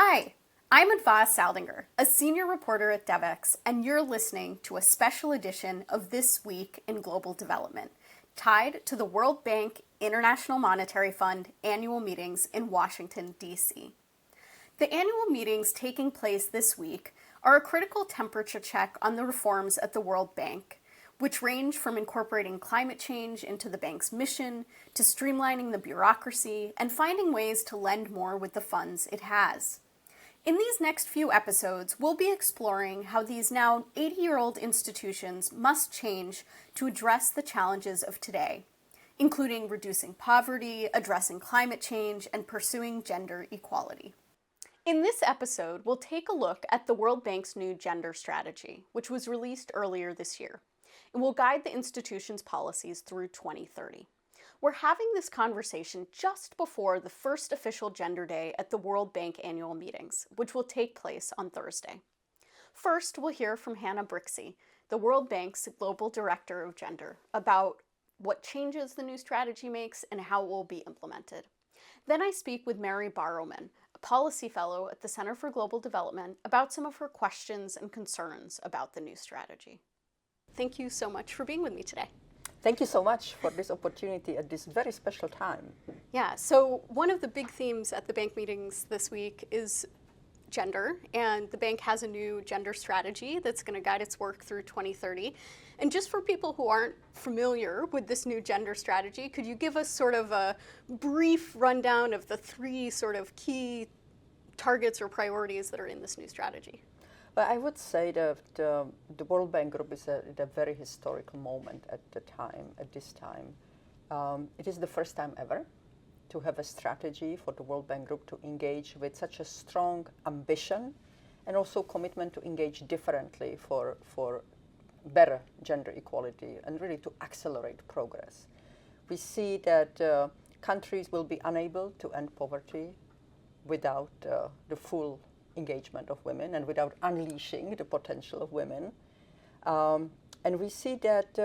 Hi, I'm Adva Saldinger, a senior reporter at Devex, and you're listening to a special edition of This Week in Global Development, tied to the World Bank International Monetary Fund annual meetings in Washington, D.C. The annual meetings taking place this week are a critical temperature check on the reforms at the World Bank, which range from incorporating climate change into the bank's mission to streamlining the bureaucracy and finding ways to lend more with the funds it has. In these next few episodes, we'll be exploring how these now 80-year-old institutions must change to address the challenges of today, including reducing poverty, addressing climate change, and pursuing gender equality. In this episode, we'll take a look at the World Bank's new gender strategy, which was released earlier this year, and will guide the institution's policies through 2030. We're having this conversation just before the first official Gender Day at the World Bank annual meetings, which will take place on Thursday. First, we'll hear from Hana Brixi, the World Bank's Global Director of Gender, about what changes the new strategy makes and how it will be implemented. Then I speak with Mary Borrowman, a policy fellow at the Center for Global Development, about some of her questions and concerns about the new strategy. Thank you so much for being with me today. Thank you so much for this opportunity at this very special time. Yeah, so one of the big themes at the bank meetings this week is gender, and the bank has a new gender strategy that's going to guide its work through 2030. And just for people who aren't familiar with this new gender strategy, could you give us sort of a brief rundown of the three sort of key targets or priorities that are in this new strategy? Well, I would say that the World Bank Group is at a very historical moment at this time. It is the first time ever to have a strategy for the World Bank Group to engage with such a strong ambition and also commitment to engage differently for better gender equality and really to accelerate progress. We see that countries will be unable to end poverty without the full engagement of women and without unleashing the potential of women. And we see that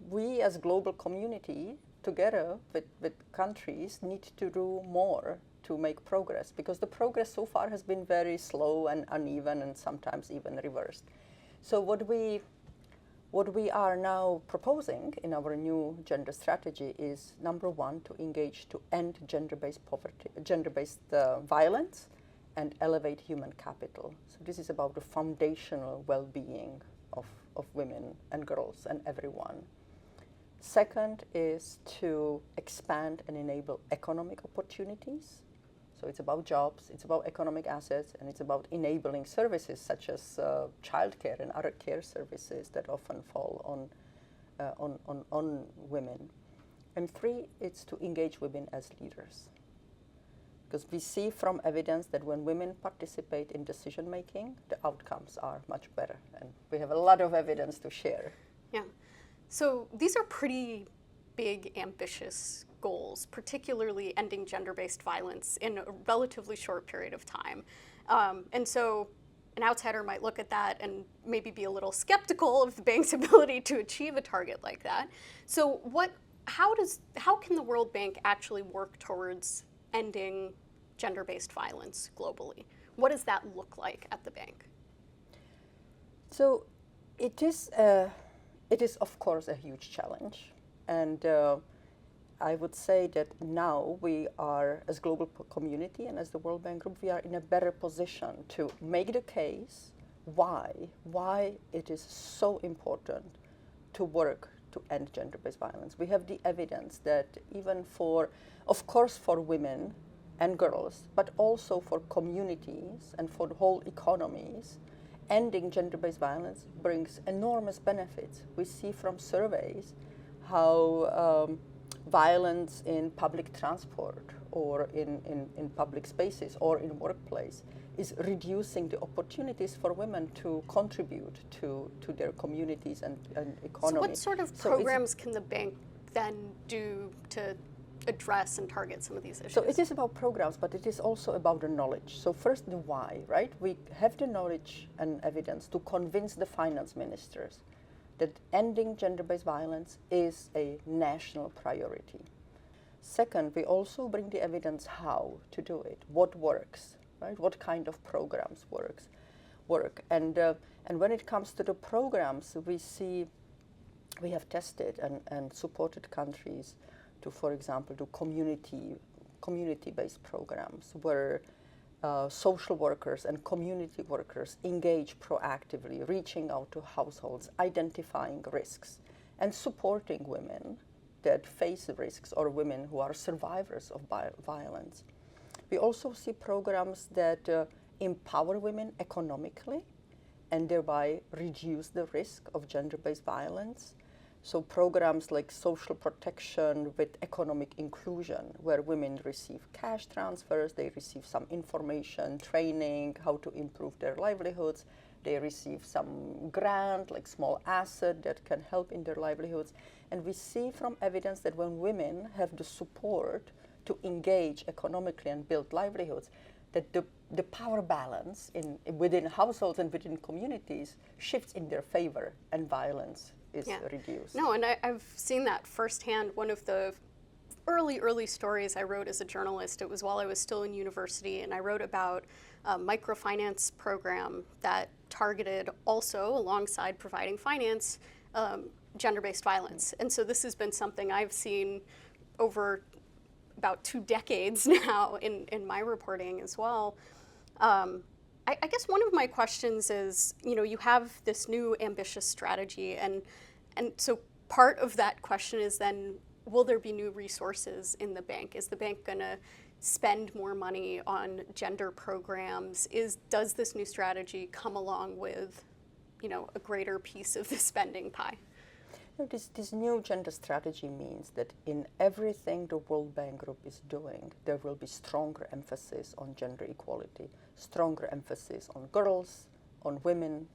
we as global community together with countries need to do more to make progress, because the progress so far has been very slow and uneven and sometimes even reversed. So what we are now proposing in our new gender strategy is, number one, to engage to end gender-based poverty, gender-based violence, and elevate human capital. So this is about the foundational well-being of women and girls and everyone. Second is to expand and enable economic opportunities. So it's about jobs, it's about economic assets, and it's about enabling services such as childcare and other care services that often fall on women. And three, it's to engage women as leaders. Because we see from evidence that when women participate in decision making, the outcomes are much better. And we have a lot of evidence to share. Yeah. So these are pretty big, ambitious goals, particularly ending gender-based violence in a relatively short period of time. And so an outsider might look at that and maybe be a little skeptical of the bank's ability to achieve a target like that. So how can the World Bank actually work towards ending gender-based violence globally? What does that look like at the bank? So it is of course a huge challenge, and I would say that now we are, as global community and as the World Bank Group, we are in a better position to make the case why it is so important to work to end gender-based violence. We have the evidence that even of course for women and girls, but also for communities and for the whole economies, ending gender-based violence brings enormous benefits. We see from surveys how violence in public transport or in public spaces or in workplace is reducing the opportunities for women to contribute to their communities and economy. So what sort of programs can the bank then do to address and target some of these issues? So it is about programs, but it is also about the knowledge. So first the why, right? We have the knowledge and evidence to convince the finance ministers that ending gender-based violence is a national priority. Second, we also bring the evidence how to do it, what works, right? What kind of programs work? And when it comes to the programs, we have tested and supported countries to, for example, do community-based programs where social workers and community workers engage proactively, reaching out to households, identifying risks, and supporting women that face risks or women who are survivors of violence. We also see programs that empower women economically and thereby reduce the risk of gender-based violence. So programs like social protection with economic inclusion, where women receive cash transfers, they receive some information, training, how to improve their livelihoods, they receive some grant, like small asset that can help in their livelihoods. And we see from evidence that when women have the support to engage economically and build livelihoods, that the power balance within households and within communities shifts in their favor and violence is reduced. No, and I've seen that firsthand. One of the early stories I wrote as a journalist, it was while I was still in university, and I wrote about a microfinance program that targeted also, alongside providing finance, gender-based violence. And so this has been something I've seen over about 2 decades now in my reporting as well. I guess one of my questions is, you have this new ambitious strategy, and so part of that question is then, will there be new resources in the bank? Is the bank going to spend more money on gender programs? Does this new strategy come along with, a greater piece of the spending pie? This new gender strategy means that in everything the World Bank Group is doing, there will be stronger emphasis on gender equality, stronger emphasis on girls, on women,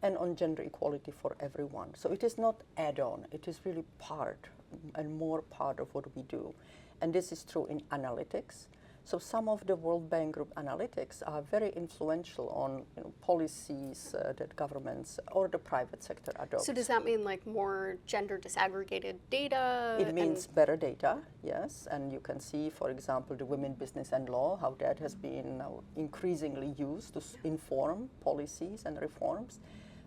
and on gender equality for everyone. So it is not add-on, it is really part and more part of what we do. And this is true in analytics. So some of the World Bank Group analytics are very influential on policies that governments or the private sector adopt. So does that mean like more gender disaggregated data? It means better data, yes. And you can see, for example, the Women, Business and Law, how that has been now increasingly used to inform policies and reforms.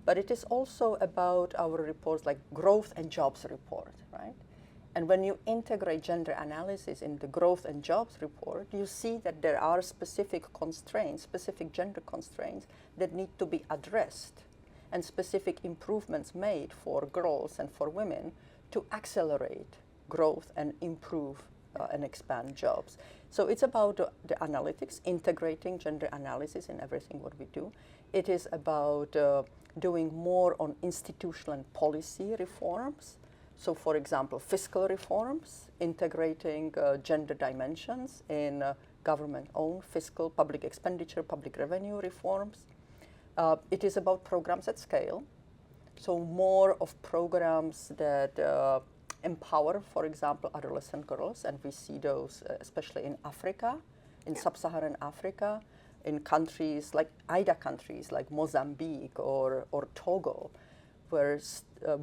But it is also about our reports like Growth and Jobs Report, right? And when you integrate gender analysis in the Growth and Jobs Report, you see that there are specific constraints, specific gender constraints that need to be addressed, and specific improvements made for girls and for women to accelerate growth and improve and expand jobs. So it's about the analytics, integrating gender analysis in everything what we do. It is about doing more on institutional and policy reforms. So, for example, fiscal reforms, integrating gender dimensions in government-owned fiscal, public expenditure, public revenue reforms. It is about programs at scale. So more of programs that empower, for example, adolescent girls, and we see those especially in Africa, in sub-Saharan Africa, in countries like IDA countries like Mozambique or Togo, where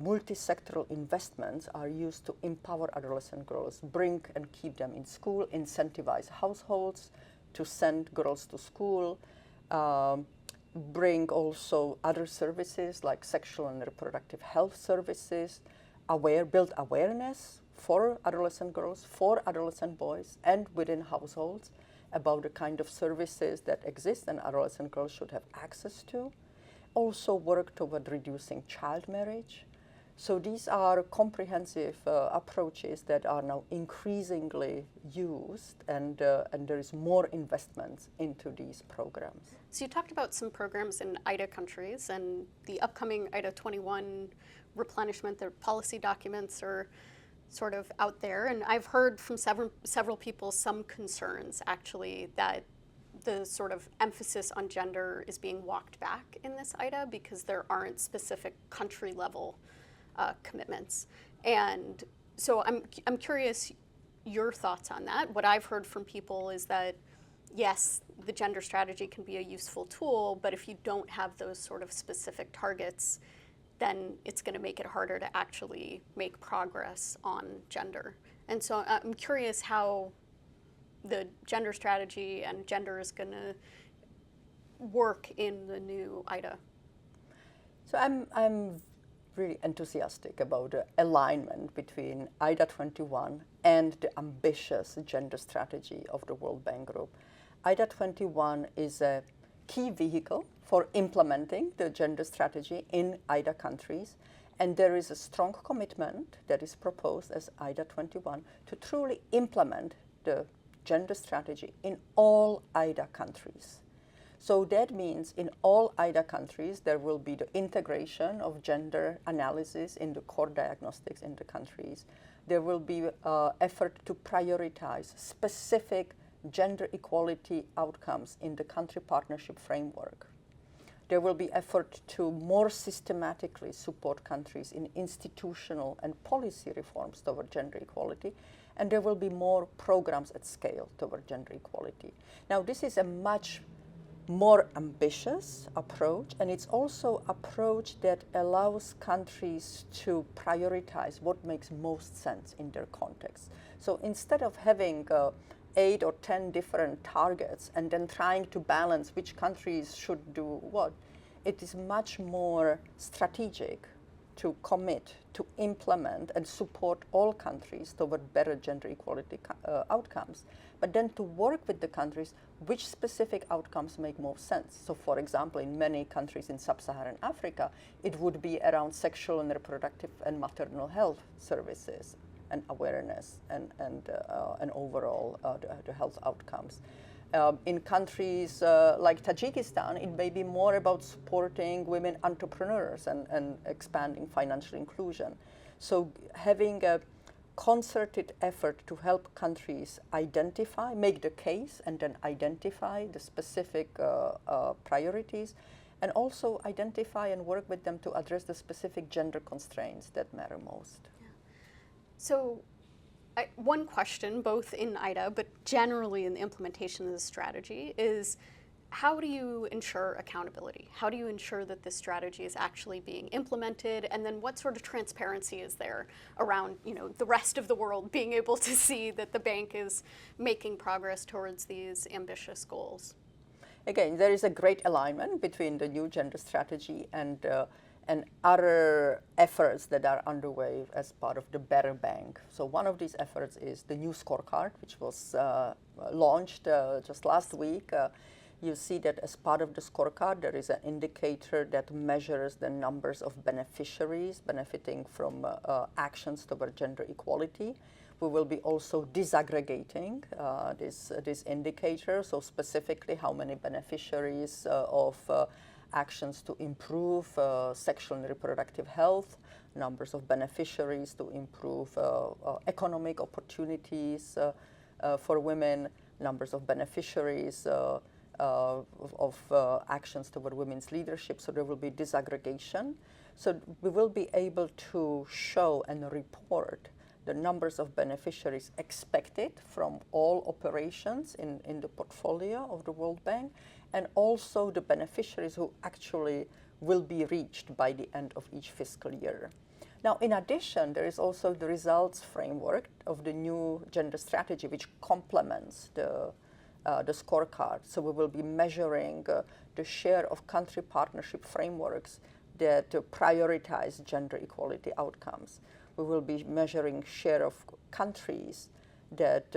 multi-sectoral investments are used to empower adolescent girls, bring and keep them in school, incentivize households to send girls to school, bring also other services like sexual and reproductive health services, build awareness for adolescent girls, for adolescent boys, and within households about the kind of services that exist and adolescent girls should have access to. Also work toward reducing child marriage. So these are comprehensive approaches that are now increasingly used, and there is more investments into these programs. So you talked about some programs in IDA countries, and the upcoming IDA 21 replenishment, their policy documents are sort of out there, and I've heard from several people some concerns actually that the sort of emphasis on gender is being walked back in this IDA because there aren't specific country level commitments. And so I'm curious your thoughts on that. What I've heard from people is that yes, the gender strategy can be a useful tool, but if you don't have those sort of specific targets, then it's going to make it harder to actually make progress on gender. And so I'm curious how the gender strategy and gender is going to work in the new IDA? So I'm really enthusiastic about the alignment between IDA 21 and the ambitious gender strategy of the World Bank Group. IDA 21 is a key vehicle for implementing the gender strategy in IDA countries, and there is a strong commitment that is proposed as IDA 21 to truly implement the gender strategy in all IDA countries. So that means in all IDA countries there will be the integration of gender analysis in the core diagnostics in the countries. There will be effort to prioritize specific gender equality outcomes in the country partnership framework. There will be effort to more systematically support countries in institutional and policy reforms toward gender equality, and there will be more programs at scale toward gender equality. Now, this is a much more ambitious approach, and it's also an approach that allows countries to prioritize what makes most sense in their context. So instead of having 8 or 10 different targets and then trying to balance which countries should do what, it is much more strategic to commit, to implement and support all countries toward better gender equality outcomes, but then to work with the countries which specific outcomes make most sense. So for example, in many countries in sub-Saharan Africa, it would be around sexual and reproductive and maternal health services and awareness and overall the health outcomes. In countries like Tajikistan, it may be more about supporting women entrepreneurs and expanding financial inclusion. So having a concerted effort to help countries identify, make the case, and then identify the specific priorities, and also identify and work with them to address the specific gender constraints that matter most. Yeah. So one question, both in IDA, but generally in the implementation of the strategy, is how do you ensure accountability? How do you ensure that this strategy is actually being implemented? And then what sort of transparency is there around, the rest of the world being able to see that the bank is making progress towards these ambitious goals? Again, there is a great alignment between the new gender strategy and other efforts that are underway as part of the Better Bank. So one of these efforts is the new scorecard, which was launched just last week. You see that as part of the scorecard, there is an indicator that measures the numbers of beneficiaries benefiting from actions toward gender equality. We will be also disaggregating this indicator, so specifically how many beneficiaries of actions to improve sexual and reproductive health, numbers of beneficiaries to improve economic opportunities for women, numbers of beneficiaries of actions toward women's leadership. So there will be disaggregation. So we will be able to show and report the numbers of beneficiaries expected from all operations in the portfolio of the World Bank, and also the beneficiaries who actually will be reached by the end of each fiscal year. Now, in addition, there is also the results framework of the new gender strategy, which complements the scorecard. So we will be measuring the share of country partnership frameworks that prioritize gender equality outcomes. We will be measuring share of countries that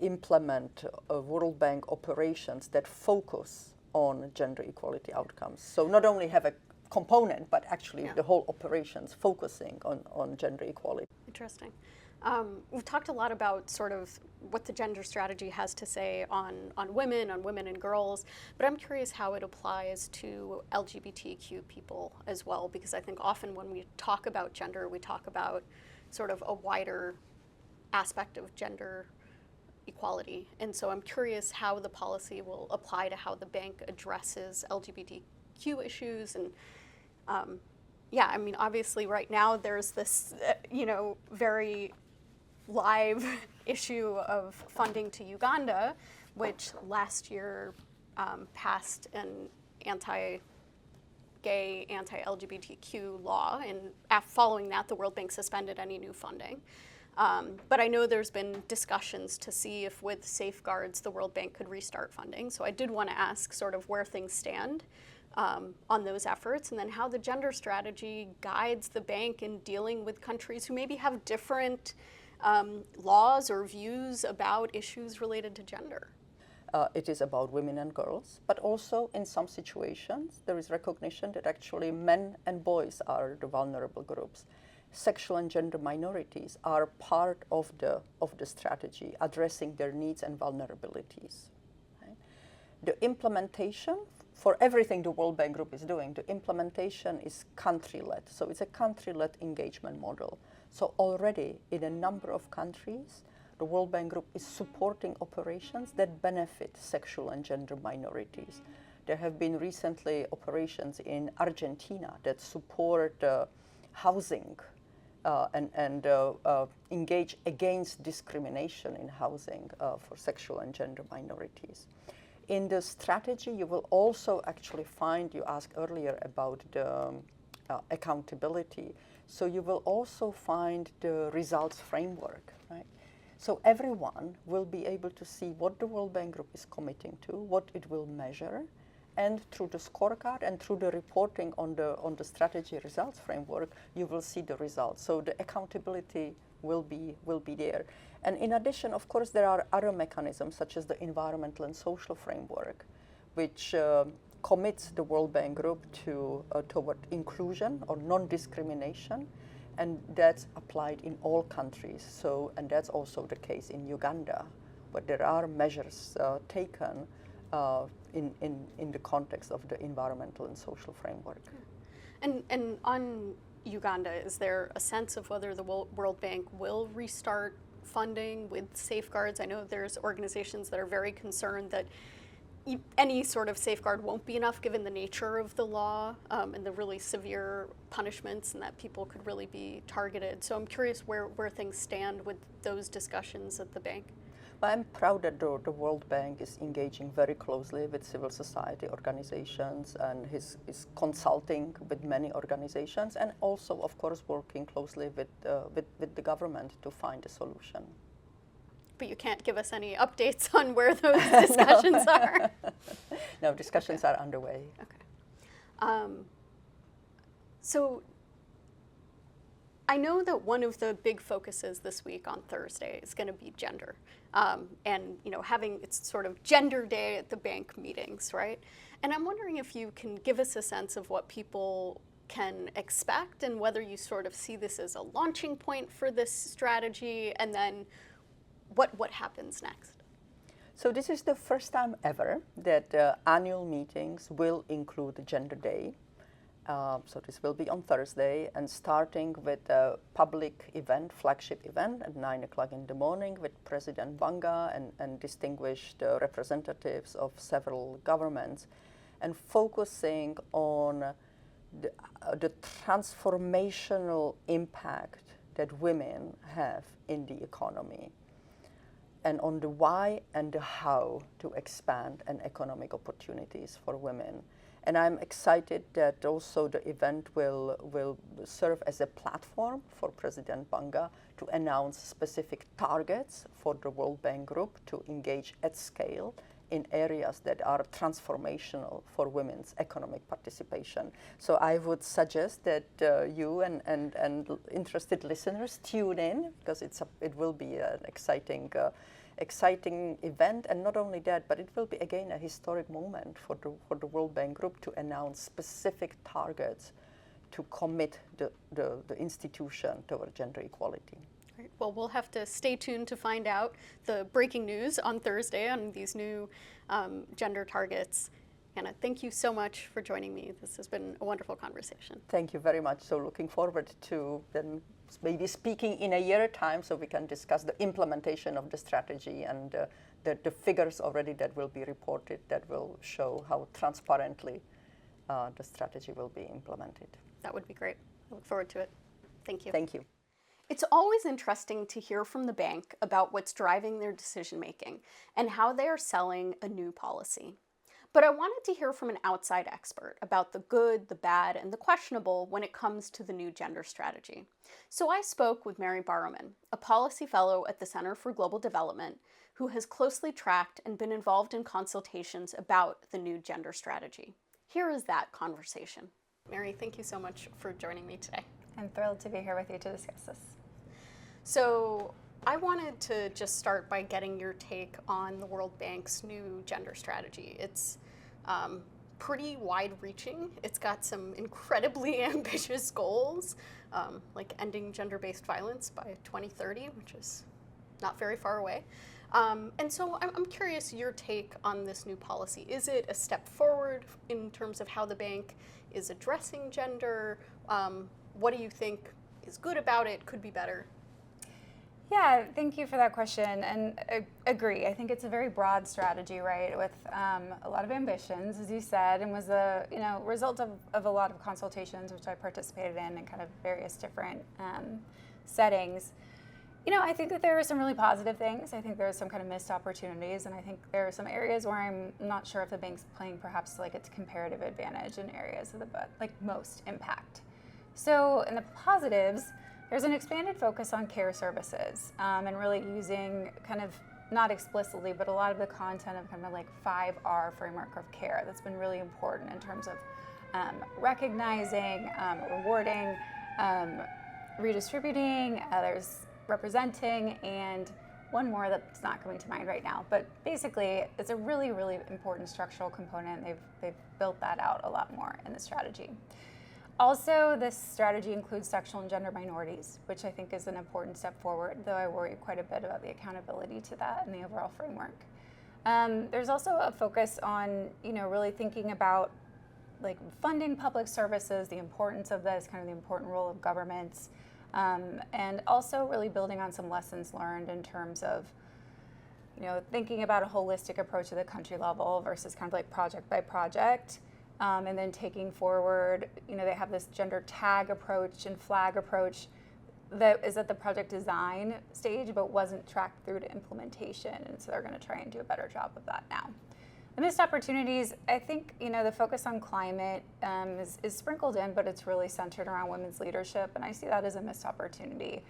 implement World Bank operations that focus on gender equality outcomes. So not only have a component, but actually the whole operations focusing on gender equality. Interesting. We've talked a lot about sort of what the gender strategy has to say on women and girls, but I'm curious how it applies to LGBTQ people as well, because I think often when we talk about gender, we talk about sort of a wider aspect of gender equality. And so I'm curious how the policy will apply to how the bank addresses LGBTQ issues. And obviously right now there's this, very live issue of funding to Uganda, which last year passed an anti-gay, anti-LGBTQ law, and following that, the World Bank suspended any new funding. But I know there's been discussions to see if with safeguards the World Bank could restart funding. So I did want to ask sort of where things stand on those efforts, and then how the gender strategy guides the bank in dealing with countries who maybe have different laws or views about issues related to gender. It is about women and girls, but also in some situations there is recognition that actually men and boys are the vulnerable groups. Sexual and gender minorities are part of the strategy, addressing their needs and vulnerabilities. Right? The implementation, for everything the World Bank Group is doing, the implementation is country-led. So it's a country-led engagement model. So already in a number of countries, the World Bank Group is supporting operations that benefit sexual and gender minorities. There have been recently operations in Argentina that support housing and engage against discrimination in housing for sexual and gender minorities. In the strategy, you will also actually find, you asked earlier about the accountability, so you will also find the results framework, right? So everyone will be able to see what the World Bank Group is committing to, what it will measure, and through the scorecard and through the reporting on the strategy results framework, you will see the results. So the accountability will be there. And in addition, of course, there are other mechanisms such as the environmental and social framework, which commits the World Bank Group to toward inclusion or non-discrimination, and that's applied in all countries. So, and that's also the case in Uganda, but there are measures taken in the context of the environmental and social framework. And on Uganda, is there a sense of whether the World Bank will restart funding with safeguards? I know there's organizations that are very concerned that any sort of safeguard won't be enough given the nature of the law and the really severe punishments, and that people could really be targeted. So I'm curious where things stand with those discussions at the bank. I'm proud that the World Bank is engaging very closely with civil society organizations and is consulting with many organizations, and also, of course, working closely with the government to find a solution. But you can't give us any updates on where those discussions are? No, discussions are underway. Okay. So I know that one of the big focuses this week on Thursday is going to be gender, and having it's sort of Gender Day at the bank meetings, right? And I'm wondering if you can give us a sense of what people can expect and whether you sort of see this as a launching point for this strategy, and then what happens next. So this is the first time ever that annual meetings will include Gender Day. So this will be on Thursday, and starting with a public event, flagship event at 9 o'clock in the morning with President Banga and distinguished representatives of several governments, and focusing on the transformational impact that women have in the economy, and on the why and the how to expand and economic opportunities for women. And I'm excited that also the event will serve as a platform for President Banga to announce specific targets for the World Bank Group to engage at scale in areas that are transformational for women's economic participation. So I would suggest that you and interested listeners tune in, because it will be an exciting event, and not only that, but it will be again a historic moment for the World Bank Group to announce specific targets to commit the institution toward gender equality. Great. Well, we'll have to stay tuned to find out the breaking news on Thursday on these new gender targets. Hannah, thank you so much for joining me. This has been a wonderful conversation. Thank you very much. So looking forward to then maybe speaking in a year time so we can discuss the implementation of the strategy and the figures already that will be reported that will show how transparently the strategy will be implemented. That would be great. I look forward to it. Thank you. Thank you. It's always interesting to hear from the bank about what's driving their decision making and how they are selling a new policy. But I wanted to hear from an outside expert about the good, the bad, and the questionable when it comes to the new gender strategy. So I spoke with Mary Borrowman, a policy fellow at the Center for Global Development, who has closely tracked and been involved in consultations about the new gender strategy. Here is that conversation. Mary, thank you so much for joining me today. I'm thrilled to be here with you to discuss this. So I wanted to just start by getting your take on the World Bank's new gender strategy. It's pretty wide-reaching. It's got some incredibly ambitious goals, like ending gender-based violence by 2030, which is not very far away. And so I'm curious your take on this new policy. Is it a step forward in terms of how the bank is addressing gender? What do you think is good about it, could be better? Yeah, thank you for that question, and I agree. I think it's a very broad strategy, right, with a lot of ambitions, as you said, and was a result of a lot of consultations, which I participated in kind of various different settings. I think that there are some really positive things. I think there are some kind of missed opportunities, and I think there are some areas where I'm not sure if the bank's playing perhaps like its comparative advantage in areas of the most impact. So in the positives, there's an expanded focus on care services and really using kind of, not explicitly, but a lot of the content of kind of like 5R framework of care. That's been really important in terms of recognizing, rewarding, redistributing, there's representing, and one more that's not coming to mind right now. But basically, it's a really, really important structural component. They've built that out a lot more in the strategy. Also, this strategy includes sexual and gender minorities, which I think is an important step forward, though I worry quite a bit about the accountability to that in the overall framework. There's also a focus on, really thinking about like funding public services, the importance of this, kind of the important role of governments, and also really building on some lessons learned in terms of, thinking about a holistic approach to the country level versus kind of like project by project. And then taking forward, they have this gender tag approach and flag approach that is at the project design stage, but wasn't tracked through to implementation. And so they're going to try and do a better job of that now. The missed opportunities, I think, the focus on climate is sprinkled in, but it's really centered around women's leadership. And I see that as a missed opportunity.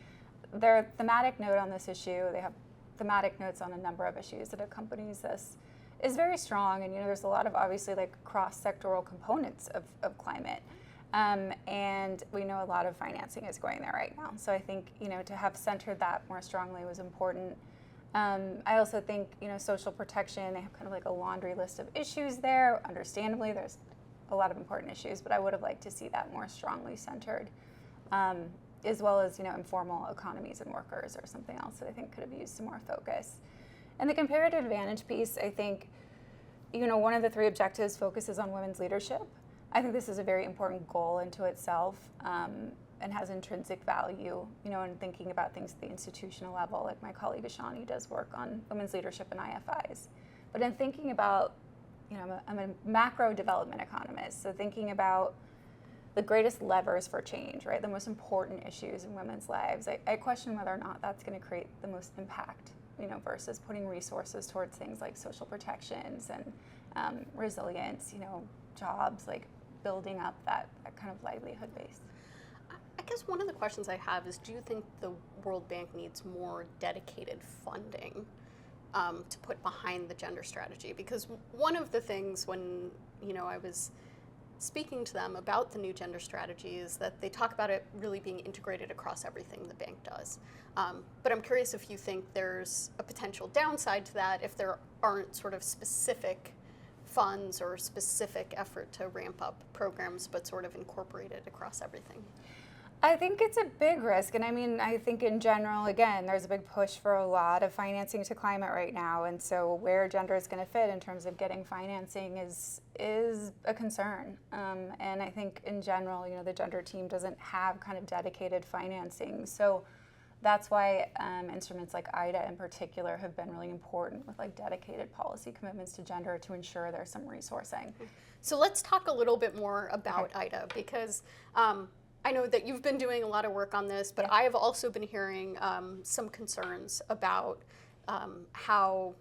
Their thematic note on this issue, they have thematic notes on a number of issues that accompanies this, is very strong, and there's a lot of obviously like cross-sectoral components of climate, and we know a lot of financing is going there right now. So I think to have centered that more strongly was important. I also think social protection, they have kind of like a laundry list of issues there. Understandably, there's a lot of important issues, but I would have liked to see that more strongly centered, as well as informal economies and workers or something else that I think could have used some more focus. And the comparative advantage piece, I think, one of the three objectives focuses on women's leadership. I think this is a very important goal into itself and has intrinsic value, in thinking about things at the institutional level, like my colleague Ashani does work on women's leadership and IFIs. But in thinking about, I'm a macro development economist, so thinking about the greatest levers for change, right, the most important issues in women's lives, I question whether or not that's going to create the most impact, versus putting resources towards things like social protections and resilience, jobs, like building up that kind of livelihood base. I guess one of the questions I have is, do you think the World Bank needs more dedicated funding to put behind the gender strategy? Because one of the things when, I was speaking to them about the new gender strategy is that they talk about it really being integrated across everything the bank does. But I'm curious if you think there's a potential downside to that if there aren't sort of specific funds or specific effort to ramp up programs, but sort of incorporate it across everything. I think it's a big risk, and I think in general, again, there's a big push for a lot of financing to climate right now, and so where gender is going to fit in terms of getting financing is a concern. And I think in general, the gender team doesn't have kind of dedicated financing, so that's why instruments like IDA in particular have been really important with like dedicated policy commitments to gender to ensure there's some resourcing. So let's talk a little bit more about IDA, because I know that you've been doing a lot of work on this, but I have also been hearing some concerns about how,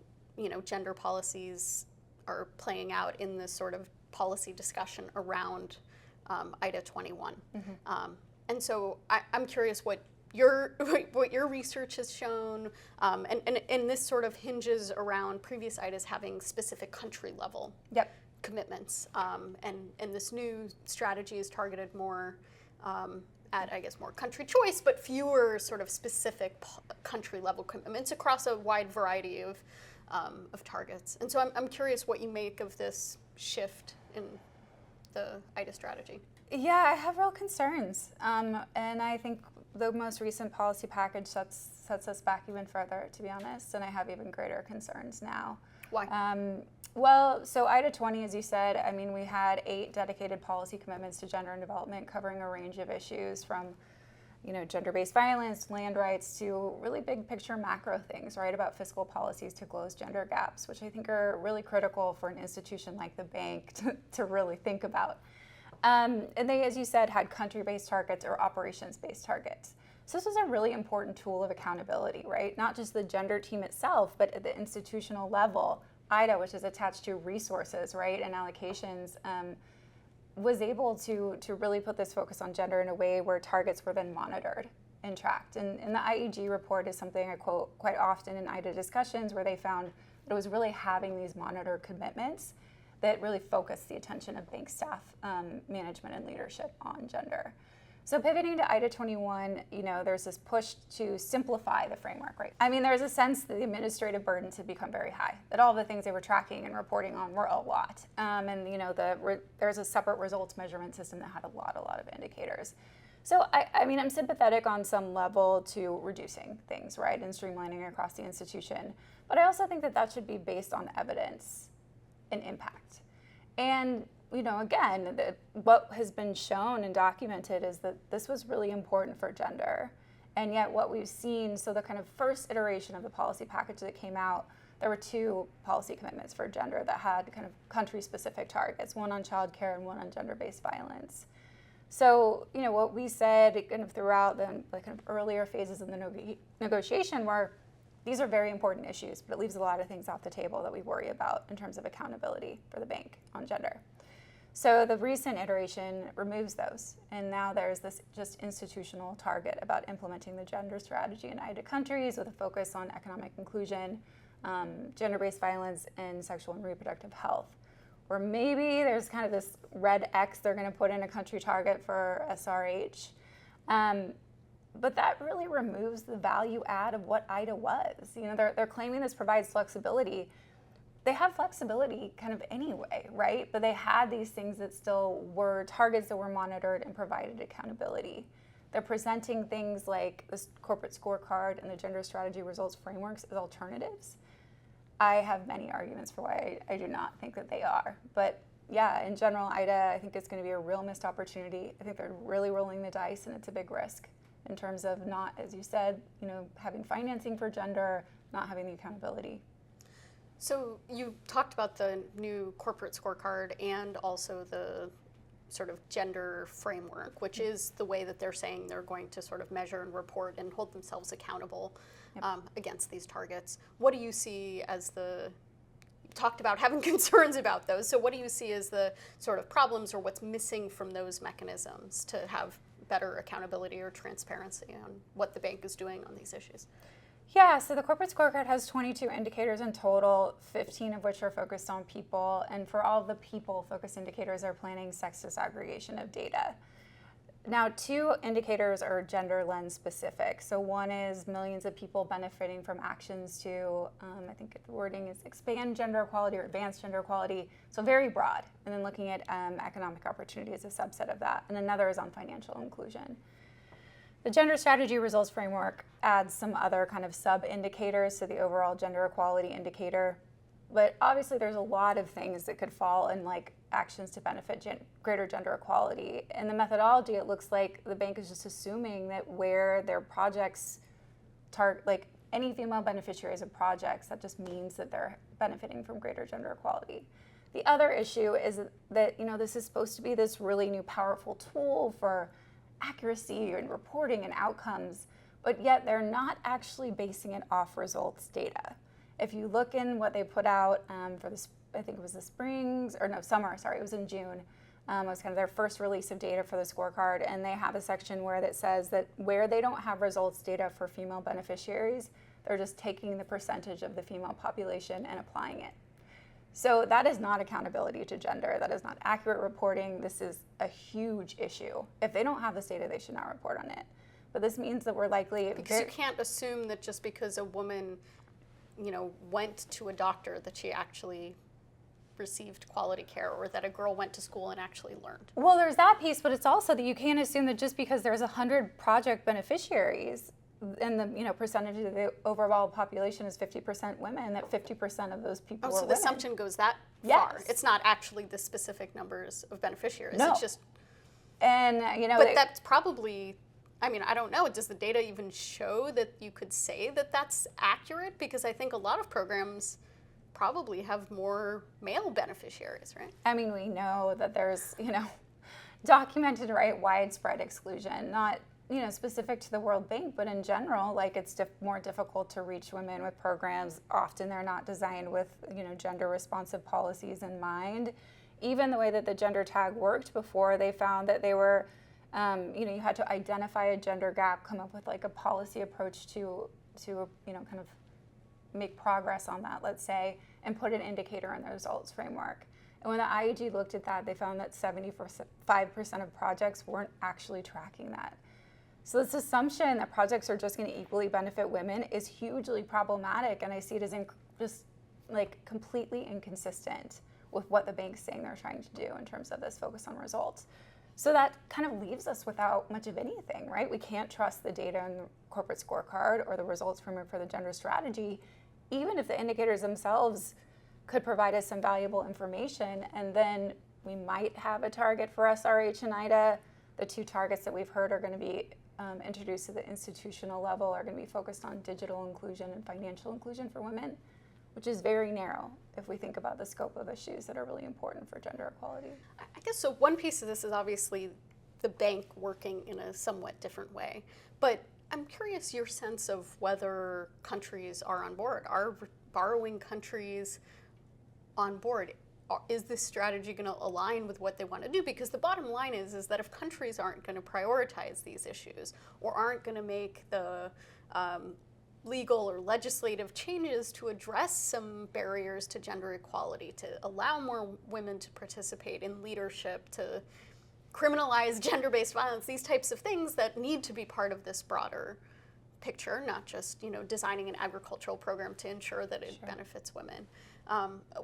gender policies are playing out in this sort of policy discussion around IDA 21. And so I'm curious what your research has shown, and this sort of hinges around previous IDAs having specific country level commitments, and this new strategy is targeted more at, I guess, more country choice, but fewer sort of specific country level commitments across a wide variety of targets. And so I'm curious what you make of this shift in the IDA strategy. Yeah, I have real concerns, and I think the most recent policy package sets us back even further, to be honest, and I have even greater concerns now. Why? Well, so IDA 20, as you said, I mean, we had 8 dedicated policy commitments to gender and development covering a range of issues from, gender-based violence, land rights, to really big picture macro things, right, about fiscal policies to close gender gaps, which I think are really critical for an institution like the bank to really think about. And they, as you said, had country-based targets or operations-based targets. So this was a really important tool of accountability, right? Not just the gender team itself, but at the institutional level, IDA, which is attached to resources, right, and allocations, was able to really put this focus on gender in a way where targets were then monitored and tracked. And the IEG report is something I quote quite often in IDA discussions, where they found that it was really having these monitored commitments that really focused the attention of bank staff, management, and leadership on gender. So pivoting to IDA 21, there's this push to simplify the framework, right? I mean, there's a sense that the administrative burdens had become very high, that all the things they were tracking and reporting on were a lot. And there's a separate results measurement system that had a lot of indicators. So I mean, I'm sympathetic on some level to reducing things, right, and streamlining across the institution. But I also think that should be based on evidence and impact. And again, what has been shown and documented is that this was really important for gender. And yet what we've seen, so the kind of first iteration of the policy package that came out, there were 2 policy commitments for gender that had kind of country-specific targets, one on childcare and one on gender-based violence. So, what we said kind of throughout the kind of earlier phases of the negotiation were, these are very important issues, but it leaves a lot of things off the table that we worry about in terms of accountability for the bank on gender. So the recent iteration removes those, and now there's this just institutional target about implementing the gender strategy in IDA countries with a focus on economic inclusion, gender-based violence, and sexual and reproductive health. Or maybe there's kind of this red X they're going to put in a country target for SRH. But that really removes the value add of what IDA was. They're claiming this provides flexibility. They have flexibility kind of anyway, right? But they had these things that still were targets that were monitored and provided accountability. They're presenting things like this corporate scorecard and the gender strategy results frameworks as alternatives. I have many arguments for why I do not think that they are. But yeah, in general, IDA, I think it's going to be a real missed opportunity. I think they're really rolling the dice, and it's a big risk in terms of not, as you said, having financing for gender, not having the accountability. So you talked about the new corporate scorecard and also the sort of gender framework, which is the way that they're saying they're going to sort of measure and report and hold themselves accountable against these targets. What do you see as you talked about having concerns about those, so what do you see as the sort of problems or what's missing from those mechanisms to have better accountability or transparency on what the bank is doing on these issues? Yeah, so the corporate scorecard has 22 indicators in total, 15 of which are focused on people. And for all the people-focused indicators, they're planning sex disaggregation of data. Now, 2 indicators are gender lens specific. So one is millions of people benefiting from actions to, I think the wording is expand gender equality or advance gender equality. So very broad. And then looking at economic opportunity as a subset of that. And another is on financial inclusion. The gender strategy results framework adds some other kind of sub-indicators to the overall gender equality indicator. But obviously there's a lot of things that could fall in like actions to benefit greater gender equality. In the methodology, it looks like the bank is just assuming that where their projects target, like any female beneficiaries of projects, that just means that they're benefiting from greater gender equality. The other issue is that, this is supposed to be this really new powerful tool for accuracy and reporting and outcomes, but yet they're not actually basing it off results data. If you look in what they put out for this I think it was summer, it was in June. It was kind of their first release of data for the scorecard, and they have a section where that says that where they don't have results data for female beneficiaries, they're just taking the percentage of the female population and applying it. So that is not accountability to gender. That is not accurate reporting. This is a huge issue. If they don't have this data, they should not report on it. But this means that we're likely... Because you can't assume that just because a woman, went to a doctor that she actually received quality care, or that a girl went to school and actually learned. Well, there's that piece, but it's also that you can't assume that just because there's 100 project beneficiaries and the percentage of the overall population is 50% women, that 50% of those people are women. So the assumption goes that far. Yes. It's not actually the specific numbers of beneficiaries. No. It's just... And, But that's probably... I don't know. Does the data even show that you could say that that's accurate? Because I think a lot of programs probably have more male beneficiaries, right? We know that there's, documented, widespread exclusion, not, specific to the World Bank, but in general, it's more difficult to reach women with programs. Often they're not designed with, gender responsive policies in mind. Even the way that the gender tag worked before, they found that they were, you had to identify a gender gap, come up with a policy approach to kind of make progress on that, let's say, and put an indicator in the results framework. And when the IAG looked at that, they found that 75% of projects weren't actually tracking that. So this assumption that projects are just going to equally benefit women is hugely problematic, and I see it as just completely inconsistent with what the bank's saying they're trying to do in terms of this focus on results. So that kind of leaves us without much of anything, right? We can't trust the data in the corporate scorecard or the results for the gender strategy, even if the indicators themselves could provide us some valuable information. And then we might have a target for SRH and IDA. The two targets that we've heard are going to be introduced to the institutional level are going to be focused on digital inclusion and financial inclusion for women, which is very narrow if we think about the scope of issues that are really important for gender equality. I guess so. One piece of this is obviously the bank working in a somewhat different way, but I'm curious your sense of whether countries are on board. Are borrowing countries on board? Is this strategy going to align with what they want to do? Because the bottom line is that if countries aren't going to prioritize these issues or aren't going to make the legal or legislative changes to address some barriers to gender equality, to allow more women to participate in leadership, to criminalize gender-based violence, these types of things that need to be part of this broader picture, not just designing an agricultural program to ensure that it benefits women.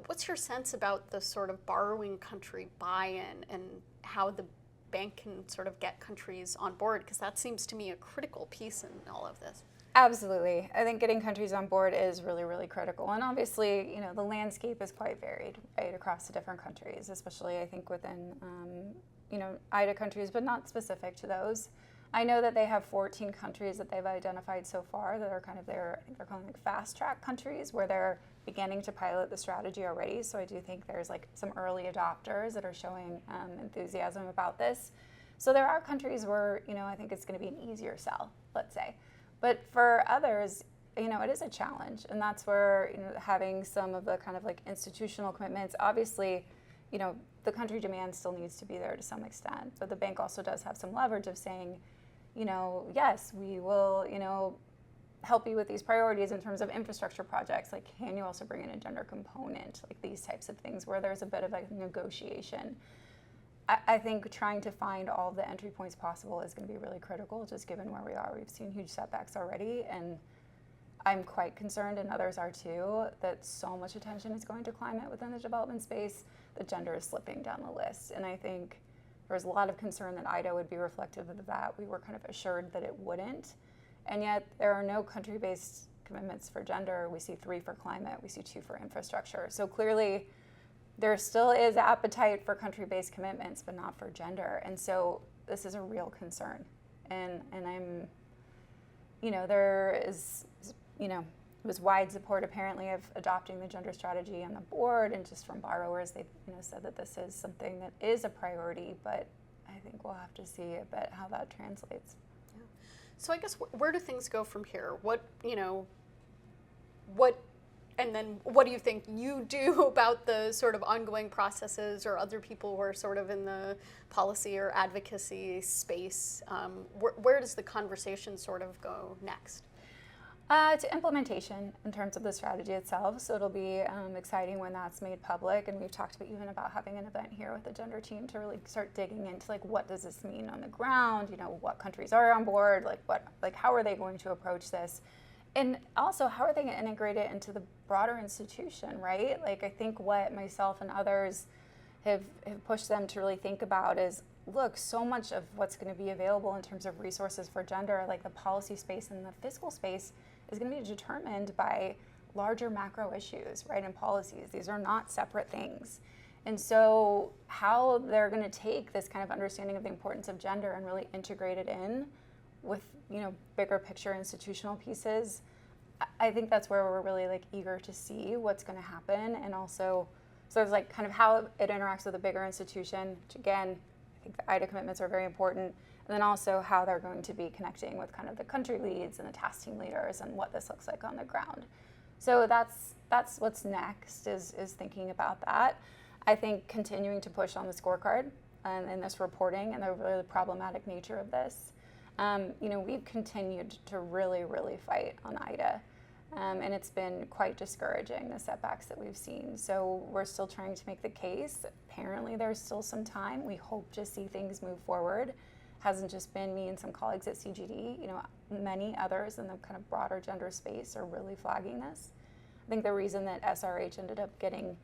What's your sense about the sort of borrowing country buy-in and how the bank can sort of get countries on board? Because that seems to me a critical piece in all of this. Absolutely. I think getting countries on board is really, really critical. And obviously, the landscape is quite varied, right, across the different countries, especially I think within, IDA countries, but not specific to those. I know that they have 14 countries that they've identified so far that are kind of they're calling fast track countries where they're beginning to pilot the strategy already. So I do think there's some early adopters that are showing enthusiasm about this. So there are countries where, I think it's going to be an easier sell, let's say. But for others, it is a challenge. And that's where, having some of the kind of institutional commitments, obviously, the country demand still needs to be there to some extent. But the bank also does have some leverage of saying, yes, we will, help you with these priorities in terms of infrastructure projects. Can you also bring in a gender component? These types of things where there's a bit of a negotiation. I think trying to find all the entry points possible is going to be really critical, just given where we are. We've seen huge setbacks already, and I'm quite concerned, and others are too, that so much attention is going to climate within the development space that gender is slipping down the list. And I think there's a lot of concern that IDA would be reflective of that. We were kind of assured that it wouldn't. And yet there are no country-based commitments for gender. We see 3 for climate, we see 2 for infrastructure. So clearly there still is appetite for country-based commitments, but not for gender. And so this is a real concern. And I'm, there is, was wide support apparently of adopting the gender strategy on the board, and just from borrowers, they've said that this is something that is a priority, but I think we'll have to see a bit how that translates. Yeah. So I guess where do things go from here? What And then what do you think you do about the sort of ongoing processes or other people who are sort of in the policy or advocacy space? Where does the conversation sort of go next? To implementation in terms of the strategy itself. So it'll be exciting when that's made public. And we've talked about even about having an event here with the gender team to really start digging into like what does this mean on the ground? You know, what countries are on board? How are they going to approach this? And also, how are they going to integrate it into the broader institution, right? Like, I think what myself and others have pushed them to really think about is, look, so much of what's going to be available in terms of resources for gender, like the policy space and the fiscal space, is going to be determined by larger macro issues, right, and policies. These are not separate things. And so how they're going to take this kind of understanding of the importance of gender and really integrate it in with, you know, bigger picture institutional pieces, I think that's where we're really like eager to see what's going to happen. And also, so it's like kind of how it interacts with a bigger institution, which again, I think the IDA commitments are very important. And then also how they're going to be connecting with kind of the country leads and the task team leaders and what this looks like on the ground. So that's what's next is thinking about that. I think continuing to push on the scorecard and this reporting and the really problematic nature of this. You know, we've continued to really, really fight on IDA, and it's been quite discouraging, the setbacks that we've seen. So we're still trying to make the case. Apparently there's still some time. We hope to see things move forward. Hasn't just been me and some colleagues at CGD, you know, many others in the kind of broader gender space are really flagging this. I think the reason that SRH ended up getting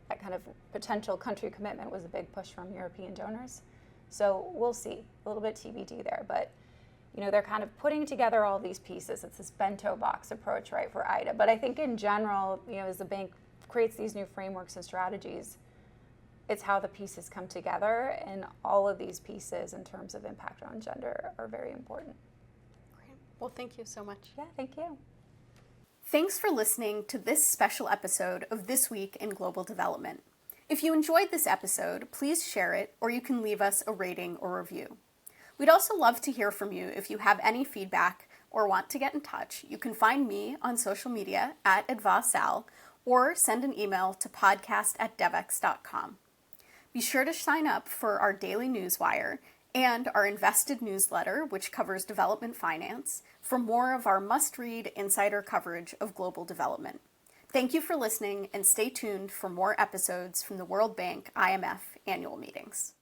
that kind of potential country commitment was a big push from European donors. So we'll see, a little bit TBD there, but you know, they're kind of putting together all these pieces. It's this bento box approach, right, for IDA. But I think in general, you know, as the bank creates these new frameworks and strategies, it's how the pieces come together, and all of these pieces in terms of impact on gender are very important. Great. Well, thank you so much. Yeah, thank you. Thanks for listening to this special episode of This Week in Global Development. If you enjoyed this episode, please share it, or you can leave us a rating or review. We'd also love to hear from you if you have any feedback or want to get in touch. You can find me on social media at Adva or send an email to podcast@devex.com. Be sure to sign up for our daily newswire and our Invested newsletter, which covers development finance, for more of our must-read insider coverage of global development. Thank you for listening, and stay tuned for more episodes from the World Bank-IMF annual meetings.